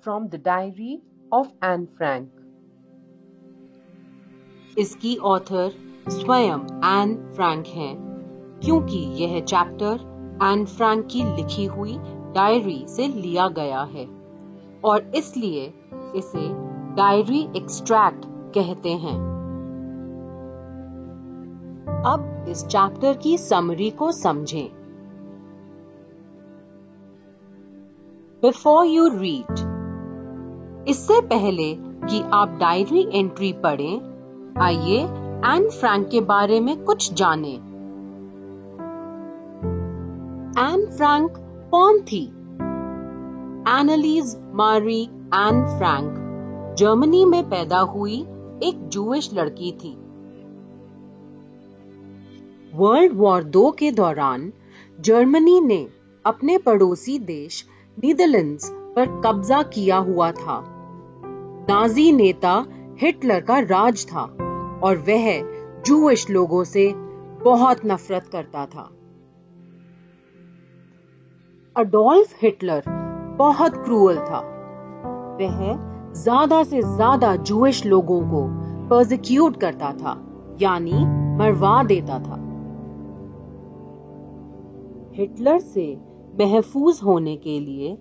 from the Diary of Anne Frank। इसकी author स्वयं Anne Frank हैं, क्योंकि यह चैप्टर एन फ्रैंक की लिखी हुई डायरी से लिया गया है और इसलिए इसे डायरी एक्सट्रैक्ट कहते हैं। अब इस चैप्टर की समरी को समझें। बिफोर यू रीड, इससे पहले कि आप डायरी एंट्री पढ़ें, आइए एन फ्रैंक के बारे में कुछ जानें। एन फ्रैंक कौन थी? एनालीज मारी एन फ्रैंक जर्मनी में पैदा हुई एक जूइश लड़की थी। वर्ल्ड वॉर 2 के दौरान जर्मनी ने अपने पड़ोसी देश नीदरलैंड्स पर कब्जा किया हुआ था। नाजी नेता हिटलर का राज था और वह जूइश लोगों से बहुत नफरत करता था। अडोल्फ हिटलर बहुत क्रूअल था। वह ज्यादा से ज्यादा जूइश लोगों को पर्सिक्यूट करता था, यानी मरवा देता था। हिटलर से महफूज होने के लिए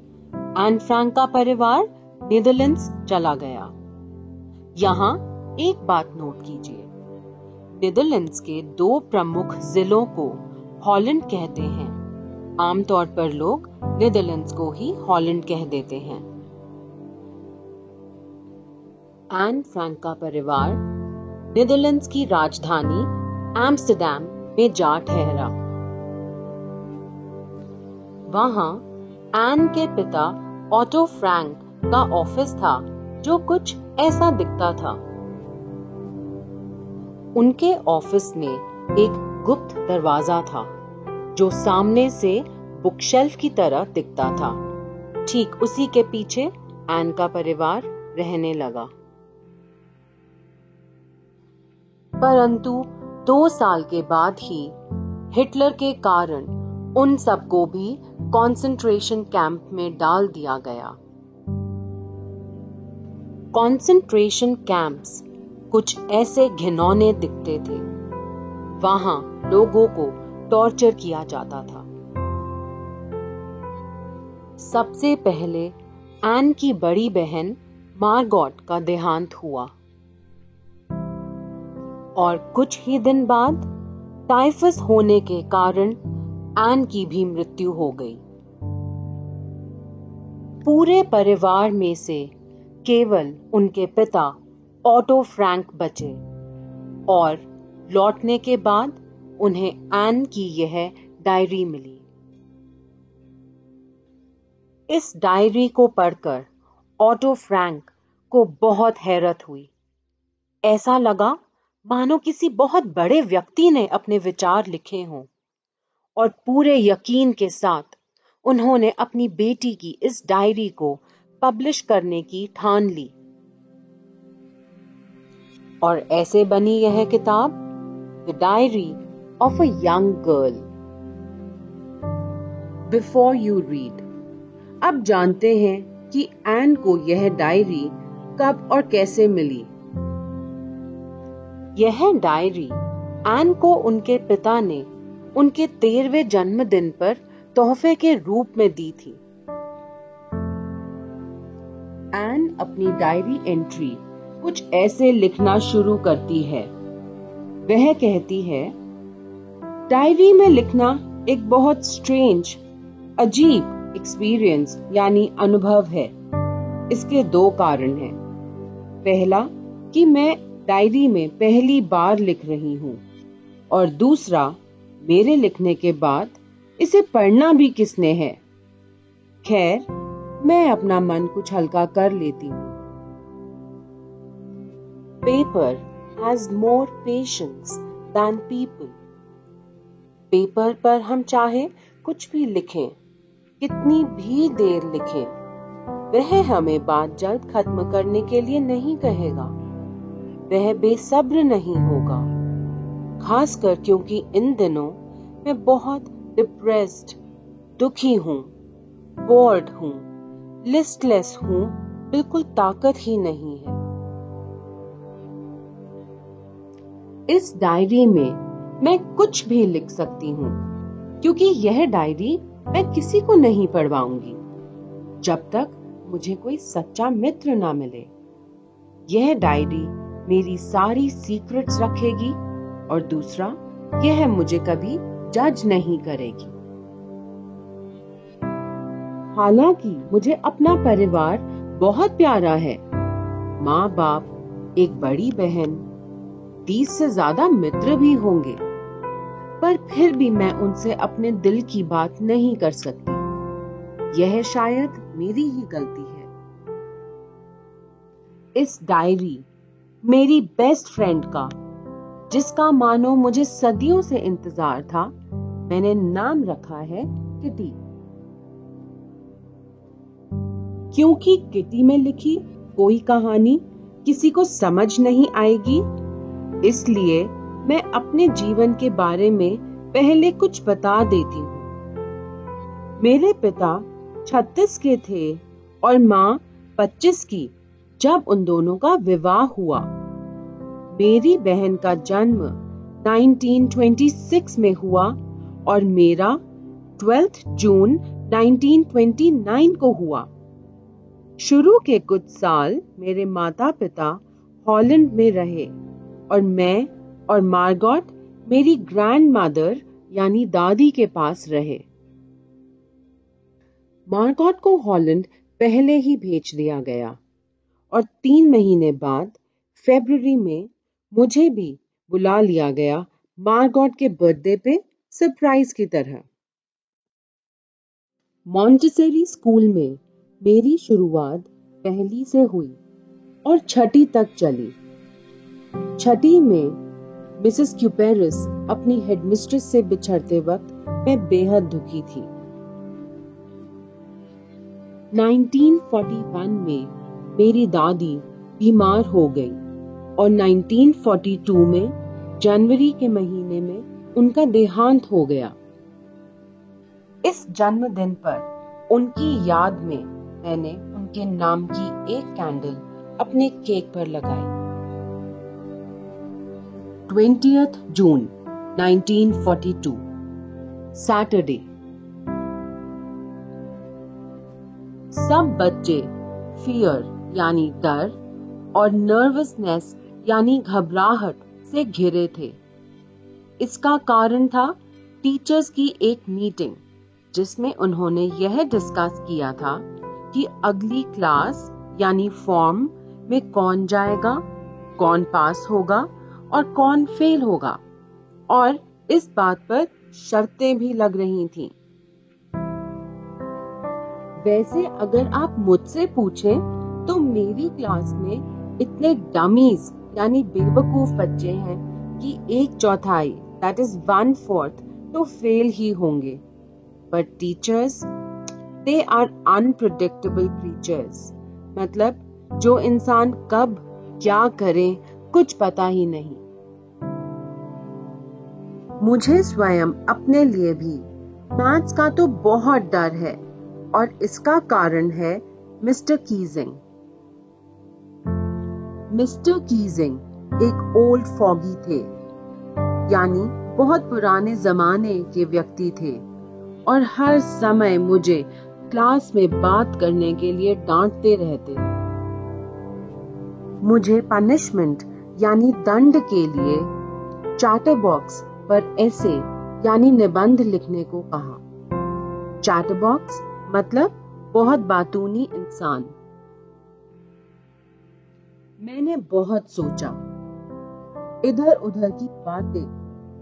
एन फ्रैंक का परिवार नीदरलैंड्स चला गया। यहाँ एक बात नोट कीजिए, नीदरलैंड्स के 2 प्रमुख जिलों को हॉलैंड कहते हैं। आमतौर पर लोग नीदरलैंड्स को ही हॉलैंड कह देते हैं। एन फ्रैंक का परिवार नीदरलैंड्स की राजधानी एम्स्टरडैम में जा ठहरा। वहां एन के पिता ऑटो फ्रैंक का ऑफिस था, जो कुछ ऐसा दिखता था। उनके ऑफिस में एक गुप्त दरवाजा था, जो सामने से बुकशेल्फ की तरह दिखता था। ठीक उसी के पीछे एन का परिवार रहने लगा। परंतु 2 साल के बाद ही हिटलर के कारण उन सबको भी कंसंट्रेशन कैंप में डाल दिया गया। कंसंट्रेशन कैंप्स कुछ ऐसे घिनौने दिखते थे। वहां लोगों को टॉर्चर किया जाता था। सबसे पहले एन की बड़ी बहन मार्गोट का देहांत हुआ और कुछ ही दिन बाद टाइफस होने के कारण एन की भी मृत्यु हो गई। पूरे परिवार में से केवल उनके पिता ऑटो फ्रैंक बचे और लौटने के बाद उन्हें एन की यह डायरी मिली। इस डायरी को पढ़कर ऑटो फ्रैंक को बहुत हैरत हुई। ऐसा लगा मानो किसी बहुत बड़े व्यक्ति ने अपने विचार लिखे हों और पूरे यकीन के साथ उन्होंने अपनी बेटी की इस डायरी को पब्लिश करने की ठान ली। और ऐसे बनी यह किताब, the diary of a young girl. Before you read, अब जानते हैं कि एन को यह डायरी कब और कैसे मिली। यह डायरी एन को उनके पिता ने उनके 13वें जन्मदिन पर तोहफे के रूप में दी थी। एन अपनी डायरी एंट्री कुछ ऐसे लिखना शुरू करती है। वह कहती है, डायरी में लिखना एक बहुत स्ट्रेंज, अजीब एक्सपीरियंस यानी अनुभव है। इसके 2 कारण हैं। पहला कि मैं डायरी में पहली बार लिख रही हूँ और दूसरा, मेरे लिखने के बाद इसे पढ़ना भी किसने है। खैर, मैं अपना मन कुछ हल्का कर लेती हूँ। Paper has more patience than people. Paper पर हम चाहे कुछ भी लिखें, कितनी भी देर लिखें, वह हमें बात जल्द खत्म करने के लिए नहीं कहेगा। वह बेसब्र नहीं होगा, खासकर क्योंकि इन दिनों मैं बहुत डिप्रेस्ड, दुखी हूँ, बोर्ड हूँ, लिस्टलेस हूँ बिल्कुल ताकत ही नहीं है। इस डायरी में मैं कुछ भी लिख सकती हूँ, क्योंकि यह डायरी मैं किसी को नहीं पढ़वाऊंगी जब तक मुझे कोई सच्चा मित्र ना मिले। यह डायरी मेरी सारी सीक्रेट्स रखेगी और दूसरा, यह मुझे कभी जज नहीं करेगी। हालांकि मुझे अपना परिवार बहुत प्यारा है। माँ बाप, एक बड़ी बहन, 30 से ज्यादा मित्र भी होंगे, पर फिर भी मैं उनसे अपने दिल की बात नहीं कर सकती। यह शायद मेरी ही गलती है। इस डायरी मेरी बेस्ट फ्रेंड का, जिसका मानो मुझे सदियों से इंतजार था, मैंने नाम रखा है किटी। क्योंकि किटी में लिखी कोई कहानी किसी को समझ नहीं आएगी, इसलिए मैं अपने जीवन के बारे में पहले कुछ बता देती हूँ। मेरे पिता 36 के थे और माँ 25 की जब उन दोनों का विवाह हुआ। मेरी बहन का जन्म 1926 में हुआ और मेरा 12 जून 1929 को हुआ। शुरू के कुछ साल मेरे माता पिता हॉलैंड में रहे और मैं और मार्गॉट मेरी ग्रैंड मदर यानी दादी के पास रहे। मार्गॉट को हॉलैंड पहले ही भेज दिया गया और 3 महीने बाद फरवरी में मुझे भी बुला लिया गया मार्गॉट के बर्थडे पे सरप्राइज की तरह। मॉन्टेसरी स्कूल में मेरी शुरुआत पहली से हुई और छठी तक चली। छठी में मिसेस क्यूपेरिस अपनी हेडमिस्ट्रेस से बिछड़ते वक्त मैं बेहद दुखी थी। 1941 में मेरी दादी बीमार हो गई और 1942 में जनवरी के महीने में उनका देहांत हो गया। इस जन्मदिन पर उनकी याद में मैंने उनके नाम की एक कैंडल अपने केक पर लगाई। 20th जून 1942 सैटरडे। सब बच्चे फियर यानी डर और नर्वसनेस यानी घबराहट से घिरे थे। इसका कारण था टीचर्स की एक मीटिंग, जिसमें उन्होंने यह डिस्कस किया था कि अगली क्लास यानी फॉर्म में कौन जाएगा, कौन पास होगा और कौन फेल होगा, और इस बात पर शर्तें भी लग रही थीं। वैसे अगर आप मुझसे पूछें तो मेरी क्लास में इतने डमीज यानी बेवकूफ बच्चे हैं कि 1/4 दैट इज 1/4 तो फेल ही होंगे। But teachers, they are unpredictable creatures, मतलब जो इंसान कब क्या करे कुछ पता ही नहीं। मुझे स्वयं अपने लिए भी मैथ्स का तो बहुत डर है और इसका कारण है मिस्टर कीजिंग। मिस्टर कीजिंग एक ओल्ड फॉगी थे, यानी बहुत पुराने जमाने के व्यक्ति थे और हर समय मुझे क्लास में बात करने के लिए डांटते रहते थे। मुझे पनिशमेंट यानी दंड के लिए चैटर बॉक्स पर ऐसे यानी निबंध लिखने को कहा। चैटर बॉक्स मतलब बहुत बातूनी इंसान। मैंने बहुत सोचा, इधर उधर की बातें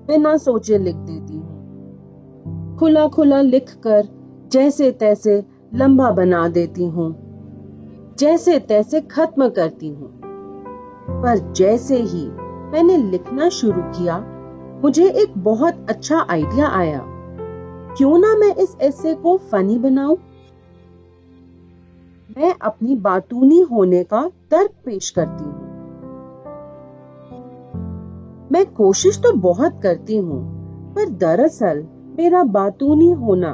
बिना सोचे लिख देती हूँ, खुला खुला लिखकर जैसे तैसे लंबा बना देती हूँ, जैसे तैसे खत्म करती हूँ। पर जैसे ही मैंने लिखना शुरू किया, मुझे एक बहुत अच्छा आइडिया आया। क्यों ना मैं इस एसे को फनी बनाऊं? मैं अपनी बातूनी होने का तर्क पेश करती हूँ। मैं कोशिश तो बहुत करती हूँ, पर दरअसल मेरा बातूनी होना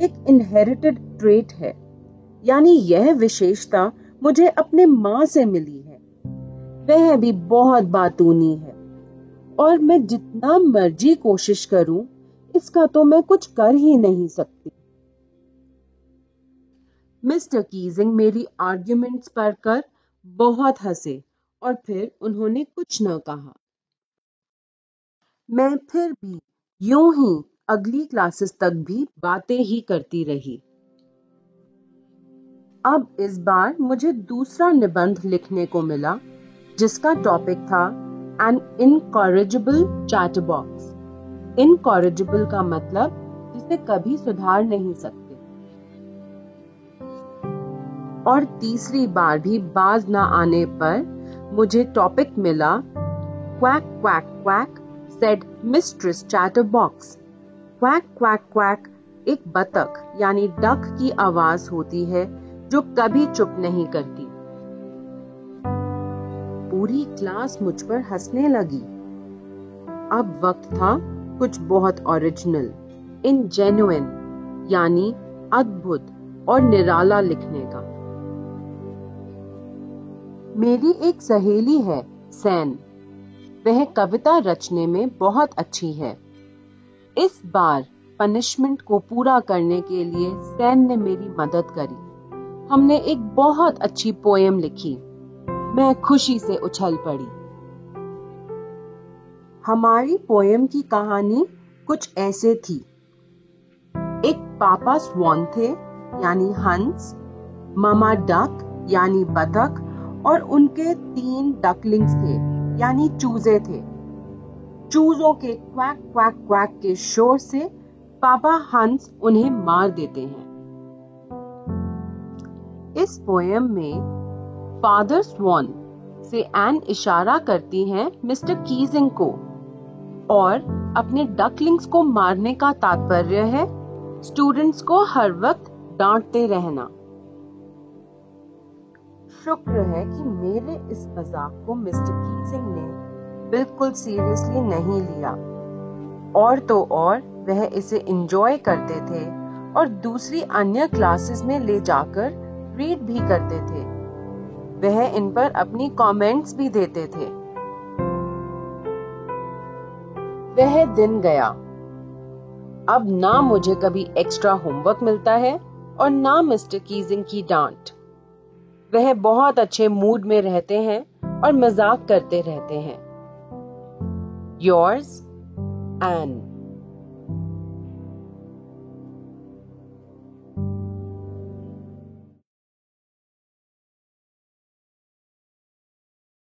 एक इनहेरिटेड ट्रेट है, यानी यह विशेषता मुझे अपने माँ से मिली है। वह भी बहुत बातूनी है और मैं जितना मर्जी कोशिश करूं, इसका तो मैं कुछ कर ही नहीं सकती। मिस्टर कीजिंग मेरी आर्ग्यूमेंट्स पर कर बहुत हंसे और फिर उन्होंने कुछ न कहा। मैं फिर भी यूं ही अगली क्लासेस तक भी बातें ही करती रही। अब इस बार मुझे दूसरा निबंध लिखने को मिला जिसका टॉपिक था एन इनकॉरिजिबल चैटरबॉक्स। इनकॉरिजिबल का मतलब जिसे कभी सुधार नहीं सकते। और तीसरी बार भी बाज ना आने पर मुझे टॉपिक मिला quack quack quack said mistress chatterbox. Quack quack quack एक बतख यानी डक की आवाज होती है जो कभी चुप नहीं करती। पूरी क्लास मुझ पर हंसने लगी। अब वक्त था कुछ बहुत ओरिजिनल, इनजेन्युइन यानी अद्भुत और निराला लिखने का। मेरी एक सहेली है सैन, वह कविता रचने में बहुत अच्छी है। इस बार पनिशमेंट को पूरा करने के लिए सैन ने मेरी मदद करी। हमने एक बहुत अच्छी पोएम लिखी। मैं खुशी से उछल पड़ी। हमारी पोएम की कहानी कुछ ऐसे थी। एक पापा स्वॉन थे यानी हंस, मामा डक यानी बतख और उनके 3 डकलिंग्स थे यानी चूजे थे। चूजों के क्वैक क्वैक क्वैक के शोर से पापा हंस उन्हें मार देते हैं। इस पोएम में फादर स्वॉन से एन इशारा करती हैं मिस्टर कीजिंग को और अपने डकलिंग्स को मारने का तात्पर्य है स्टूडेंट्स को हर वक्त डांटते रहना। शुक्र है कि मेरे इस मजाक को मिस्टर कीजिंग ने बिल्कुल सीरियसली नहीं लिया, और तो और वह इसे एंजॉय करते थे और दूसरी अन्य क्लासेस में ले जाकर रीड भी करते थे। वह इन पर अपनी कमेंट्स भी देते थे। वह दिन गया। अब ना मुझे कभी एक्स्ट्रा होमवर्क मिलता है और ना मिस्टर कीजिंग की डांट। वह बहुत अच्छे मूड में रहते हैं और मजाक करते रहते हैं। Yours, N.